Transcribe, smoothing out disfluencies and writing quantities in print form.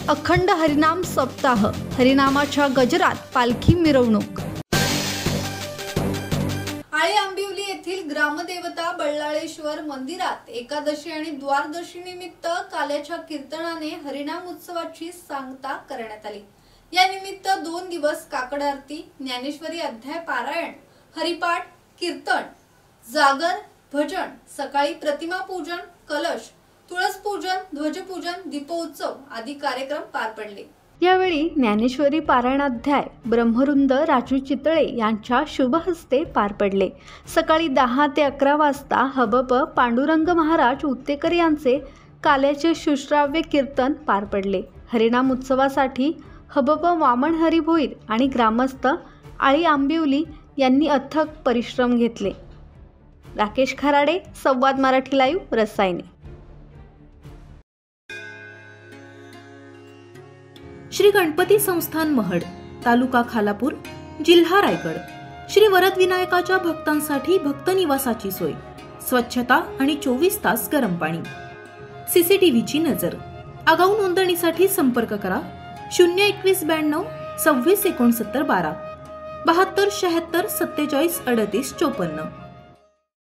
अखंड हरिनाम सप्ताह, हरिनामाच्या गजरात पालखी मिरवणूक। आळी आंबिवली येथील ग्रामदेवता बल्लाळेश्वर मंदिरात एकादशी आणि द्वादशी निमित्त काल्याच्या कीर्तनाने हरिनाम उत्सवाची सांगता करण्यात आली। या निमित्त 2 दिवस काकड आरती, ज्ञानेश्वरी अध्याय पारायण, हरिपाठ, कीर्तन, जागर, भजन, सकाळी प्रतिमा पूजन, कलश, तुळस पूजन, ध्वजपूजन, दीपोत्सव आदी कार्यक्रम पार पडले। यावेळी ज्ञानेश्वरी पारायणाध्याय ब्रह्मरुंद राजू चितळे यांच्या शुभ हस्ते पार पडले। सकाळी 10 ते 11 वाजता हबप पांडुरंग महाराज उत्तेकर यांचे काल्याचे सुश्राव्य कीर्तन पार पडले। हरिनाम उत्सवासाठी हबप वामन हरी भोईर आणि ग्रामस्थ आळी आंबिवली यांनी अथक परिश्रम घेतले। राकेश खराडे, संवाद मराठी लाईव्ह, रसायने। श्री गणपती संस्थान महड, तालुका खालापूर, जिल्हा रायगड। श्री वरद विनायकाच्या भक्तांसाठी भक्त निवासाची सोय, स्वच्छता आणि 24 तास गरम पाणी, सीसीटीव्हीची नजर। आगाऊ नोंदणीसाठी संपर्क करा 02192 26 69 12 72 76 47 38 54।